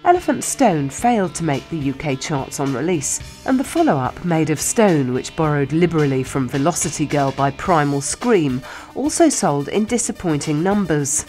Elephant Stone failed to make the UK charts on release, and the follow-up, Made of Stone, which borrowed liberally from Velocity Girl by Primal Scream, also sold in disappointing numbers.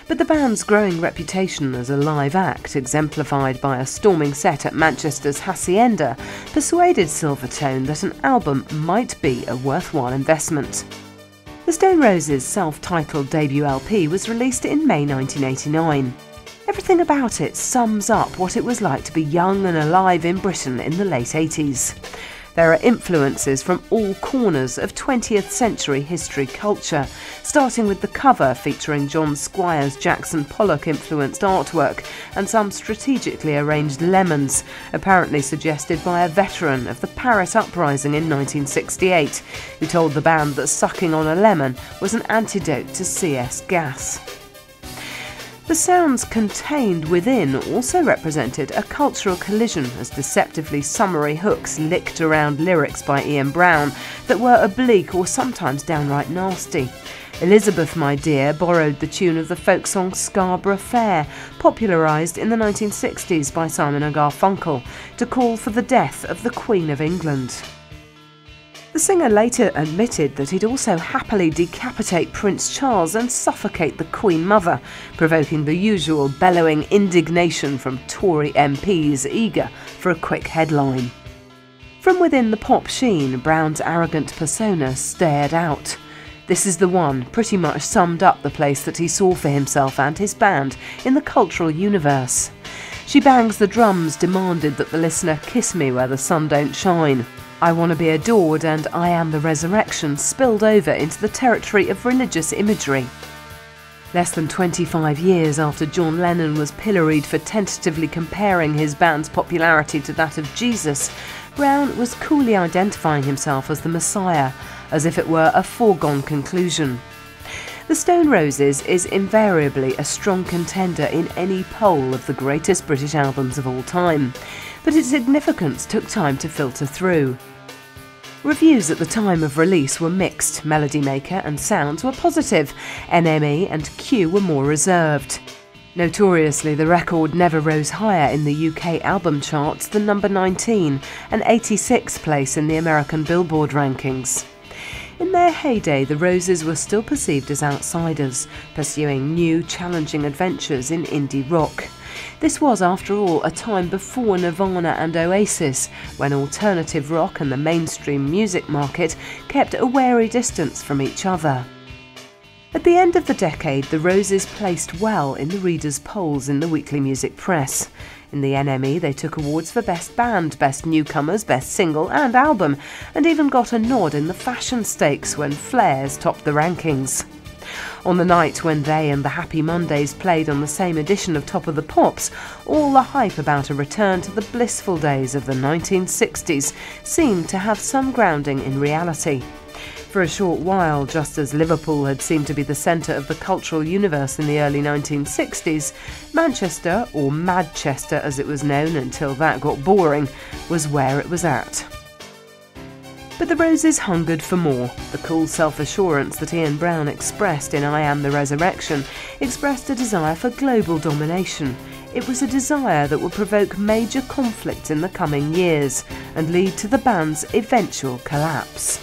But the band's growing reputation as a live act, exemplified by a storming set at Manchester's Hacienda, persuaded Silvertone that an album might be a worthwhile investment. The Stone Roses' self-titled debut LP was released in May 1989. Everything about it sums up what it was like to be young and alive in Britain in the late 80s. There are influences from all corners of 20th century history culture, starting with the cover featuring John Squire's Jackson Pollock-influenced artwork and some strategically arranged lemons, apparently suggested by a veteran of the Paris uprising in 1968, who told the band that sucking on a lemon was an antidote to CS gas. The sounds contained within also represented a cultural collision as deceptively summary hooks licked around lyrics by Ian Brown that were oblique or sometimes downright nasty. Elizabeth, My Dear borrowed the tune of the folk song Scarborough Fair, popularised in the 1960s by Simon and Garfunkel, to call for the death of the Queen of England. The singer later admitted that he'd also happily decapitate Prince Charles and suffocate the Queen Mother, provoking the usual bellowing indignation from Tory MPs eager for a quick headline. From within the pop sheen, Brown's arrogant persona stared out. This is the one pretty much summed up the place that he saw for himself and his band in the cultural universe. She bangs the drums demanded that the listener kiss me where the sun don't shine. I Want to Be Adored and I Am the Resurrection spilled over into the territory of religious imagery. Less than 25 years after John Lennon was pilloried for tentatively comparing his band's popularity to that of Jesus, Brown was coolly identifying himself as the Messiah, as if it were a foregone conclusion. The Stone Roses is invariably a strong contender in any poll of the greatest British albums of all time, but its significance took time to filter through. Reviews at the time of release were mixed. Melody Maker and Sounds were positive. NME and Q were more reserved. Notoriously, the record never rose higher in the UK album charts than number 19, an 86th place in the American Billboard rankings. In their heyday, the Roses were still perceived as outsiders, pursuing new, challenging adventures in indie rock. This was, after all, a time before Nirvana and Oasis, when alternative rock and the mainstream music market kept a wary distance from each other. At the end of the decade, the Roses placed well in the readers' polls in the weekly music press. In the NME, they took awards for Best Band, Best Newcomers, Best Single and Album, and even got a nod in the Fashion Stakes when Flares topped the rankings. On the night when they and the Happy Mondays played on the same edition of Top of the Pops, all the hype about a return to the blissful days of the 1960s seemed to have some grounding in reality. For a short while, just as Liverpool had seemed to be the centre of the cultural universe in the early 1960s, Manchester, or Madchester as it was known until that got boring, was where it was at. But the Roses hungered for more. The cool self-assurance that Ian Brown expressed in I Am the Resurrection expressed a desire for global domination. It was a desire that would provoke major conflict in the coming years and lead to the band's eventual collapse.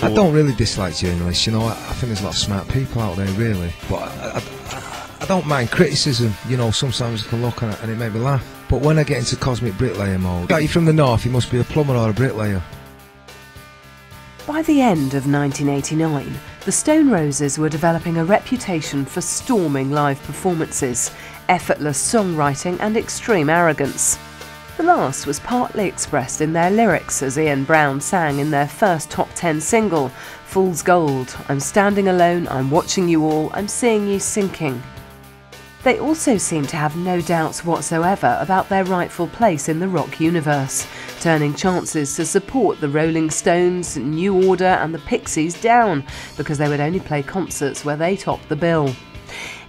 I don't really dislike journalists, you know, I think there's a lot of smart people out there really, but I don't mind criticism, you know, sometimes I can look at it and it makes me laugh, but when I get into cosmic bricklayer mode, you're from the north, you must be a plumber or a bricklayer. By the end of 1989, the Stone Roses were developing a reputation for storming live performances, effortless songwriting and extreme arrogance. The last was partly expressed in their lyrics, as Ian Brown sang in their first top 10 single, Fool's Gold, I'm standing alone, I'm watching you all, I'm seeing you sinking. They also seem to have no doubts whatsoever about their rightful place in the rock universe, turning chances to support the Rolling Stones, New Order and the Pixies down, because they would only play concerts where they topped the bill.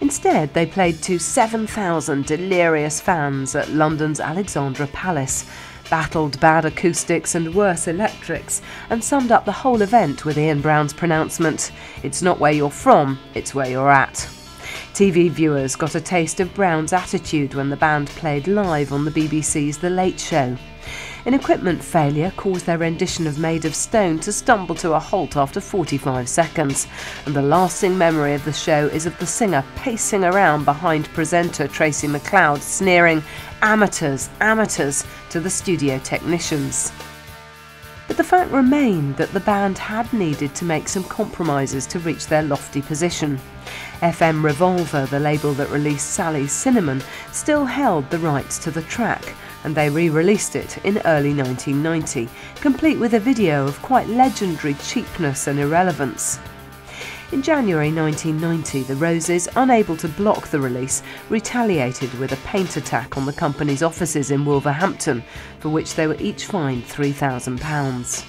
Instead, they played to 7,000 delirious fans at London's Alexandra Palace, battled bad acoustics and worse electrics, and summed up the whole event with Ian Brown's pronouncement, "It's not where you're from, it's where you're at." TV viewers got a taste of Brown's attitude when the band played live on the BBC's The Late Show. An equipment failure caused their rendition of Made of Stone to stumble to a halt after 45 seconds, and the lasting memory of the show is of the singer pacing around behind presenter Tracy McLeod, sneering, "Amateurs, amateurs," to the studio technicians. But the fact remained that the band had needed to make some compromises to reach their lofty position. FM Revolver, the label that released Sally's Cinnamon, still held the rights to the track, and they re-released it in early 1990, complete with a video of quite legendary cheapness and irrelevance. In January 1990, the Roses, unable to block the release, retaliated with a paint attack on the company's offices in Wolverhampton, for which they were each fined £3,000.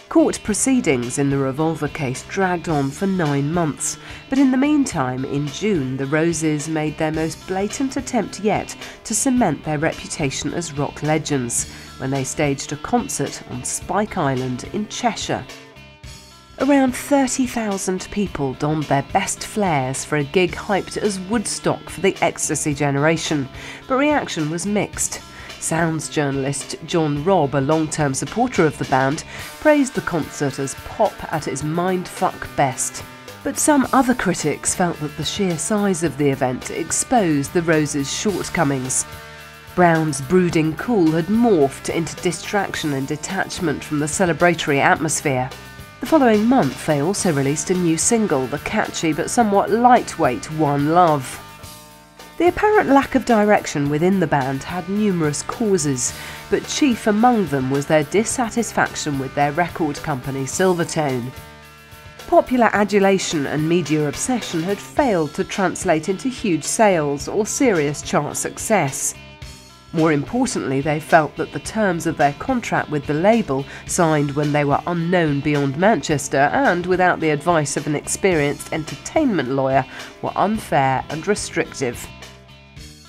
Court proceedings in the Revolver case dragged on for 9 months, but in the meantime, in June, the Roses made their most blatant attempt yet to cement their reputation as rock legends, when they staged a concert on Spike Island in Cheshire. Around 30,000 people donned their best flares for a gig hyped as Woodstock for the ecstasy generation, but reaction was mixed. Sounds journalist John Robb, a long-term supporter of the band, praised the concert as pop at its mindfuck best. But some other critics felt that the sheer size of the event exposed the Roses' shortcomings. Brown's brooding cool had morphed into distraction and detachment from the celebratory atmosphere. The following month, they also released a new single, the catchy but somewhat lightweight One Love. The apparent lack of direction within the band had numerous causes, but chief among them was their dissatisfaction with their record company Silvertone. Popular adulation and media obsession had failed to translate into huge sales or serious chart success. More importantly, they felt that the terms of their contract with the label, signed when they were unknown beyond Manchester and without the advice of an experienced entertainment lawyer, were unfair and restrictive.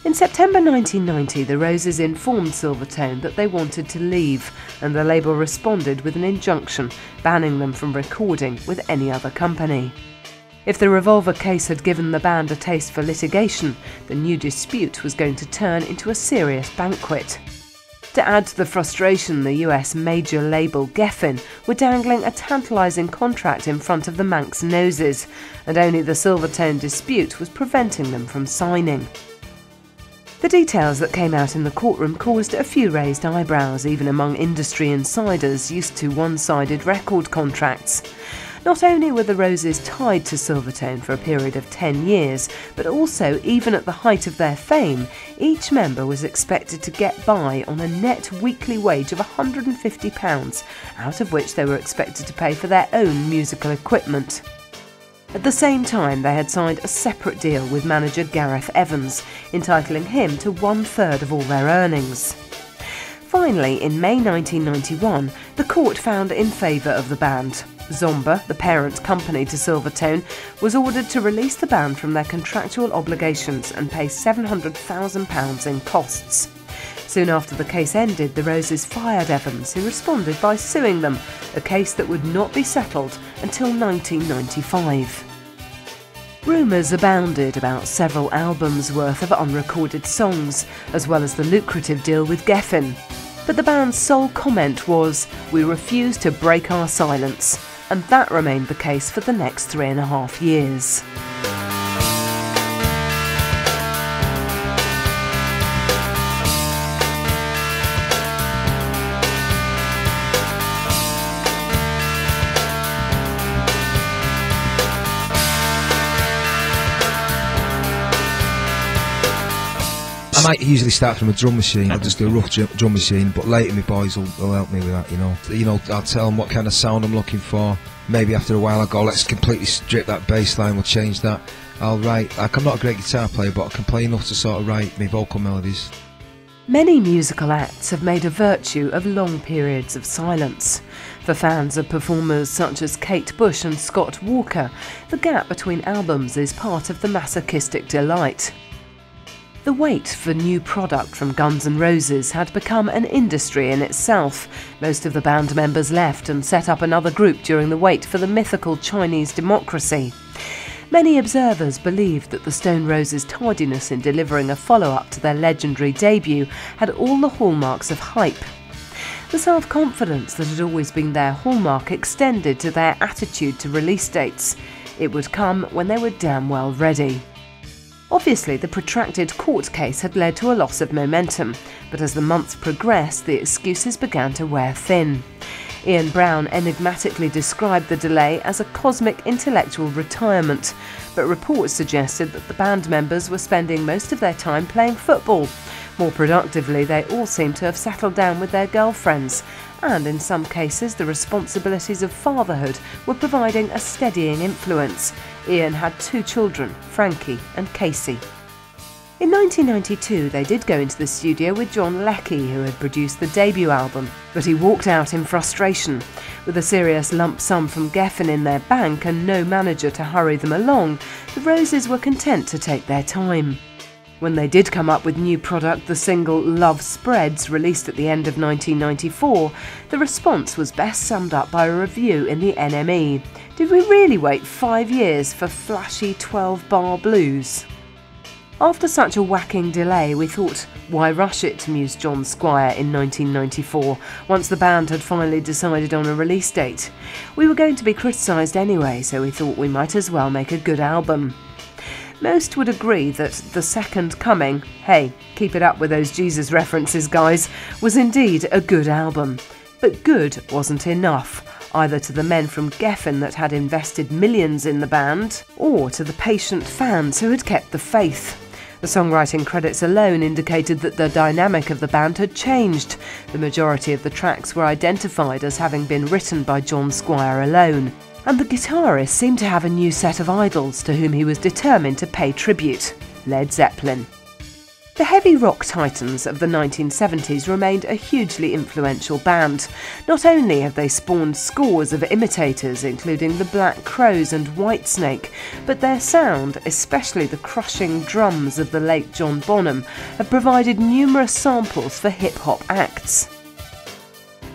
In September 1990, the Roses informed Silvertone that they wanted to leave, and the label responded with an injunction banning them from recording with any other company. If the Revolver case had given the band a taste for litigation, the new dispute was going to turn into a serious banquet. To add to the frustration, the US major label Geffen were dangling a tantalising contract in front of the Manx noses, and only the Silvertone dispute was preventing them from signing. The details that came out in the courtroom caused a few raised eyebrows, even among industry insiders used to one-sided record contracts. Not only were the Roses tied to Silvertone for a period of 10 years, but also, even at the height of their fame, each member was expected to get by on a net weekly wage of £150, out of which they were expected to pay for their own musical equipment. At the same time, they had signed a separate deal with manager Gareth Evans, entitling him to 1/3 of all their earnings. Finally, in May 1991, the court found in favour of the band. Zomba, the parent company to Silvertone, was ordered to release the band from their contractual obligations and pay £700,000 in costs. Soon after the case ended, the Roses fired Evans, who responded by suing them, a case that would not be settled until 1995. Rumours abounded about several albums' worth of unrecorded songs, as well as the lucrative deal with Geffen. But the band's sole comment was, "We refuse to break our silence," and that remained the case for the next 3.5 years. I might usually start from a drum machine. I'll just do a rough drum machine, but later my boys will help me with that, you know. I'll tell them what kind of sound I'm looking for. Maybe after a while I'll go, let's completely strip that bass line, we'll change that. I'll write, like, I'm not a great guitar player, but I can play enough to sort of write my vocal melodies. Many musical acts have made a virtue of long periods of silence. For fans of performers such as Kate Bush and Scott Walker, the gap between albums is part of the masochistic delight. The wait for new product from Guns N' Roses had become an industry in itself. Most of the band members left and set up another group during the wait for the mythical Chinese democracy. Many observers believed that the Stone Roses' tardiness in delivering a follow-up to their legendary debut had all the hallmarks of hype. The self-confidence that had always been their hallmark extended to their attitude to release dates. It would come when they were damn well ready. Obviously, the protracted court case had led to a loss of momentum, but as the months progressed, the excuses began to wear thin. Ian Brown enigmatically described the delay as a cosmic intellectual retirement, but reports suggested that the band members were spending most of their time playing football. More productively, they all seemed to have settled down with their girlfriends, and in some cases the responsibilities of fatherhood were providing a steadying influence. Ian had 2 children, Frankie and Casey. In 1992, they did go into the studio with John Leckie, who had produced the debut album, but he walked out in frustration. With a serious lump sum from Geffen in their bank and no manager to hurry them along, the Roses were content to take their time. When they did come up with new product, the single Love Spreads, released at the end of 1994, the response was best summed up by a review in the NME. Did we really wait 5 years for flashy 12-bar blues? After such a whacking delay, we thought, why rush it, mused John Squire in 1994, once the band had finally decided on a release date. We were going to be criticised anyway, so we thought we might as well make a good album. Most would agree that The Second Coming, hey, keep it up with those Jesus references, guys, was indeed a good album. But good wasn't enough, either to the men from Geffen that had invested millions in the band, or to the patient fans who had kept the faith. The songwriting credits alone indicated that the dynamic of the band had changed. The majority of the tracks were identified as having been written by John Squire alone, and the guitarist seemed to have a new set of idols to whom he was determined to pay tribute: Led Zeppelin. The heavy rock titans of the 1970s remained a hugely influential band. Not only have they spawned scores of imitators, including the Black Crowes and Whitesnake, but their sound, especially the crushing drums of the late John Bonham, have provided numerous samples for hip-hop acts.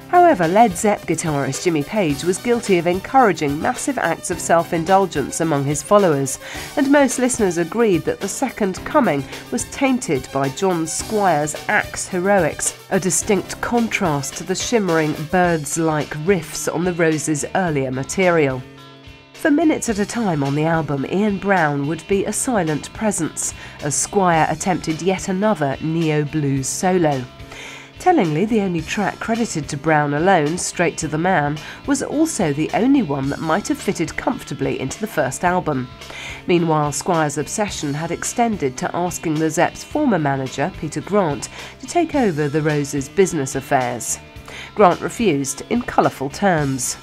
However, Led Zepp guitarist Jimmy Page was guilty of encouraging massive acts of self-indulgence among his followers, and most listeners agreed that The Second Coming was tainted by John Squire's axe heroics, a distinct contrast to the shimmering birds-like riffs on the Roses' earlier material. For minutes at a time on the album, Ian Brown would be a silent presence, as Squire attempted yet another neo-blues solo. Tellingly, the only track credited to Brown alone, Straight to the Man, was also the only one that might have fitted comfortably into the first album. Meanwhile, Squire's obsession had extended to asking the Zepp's former manager, Peter Grant, to take over the Roses' business affairs. Grant refused in colourful terms.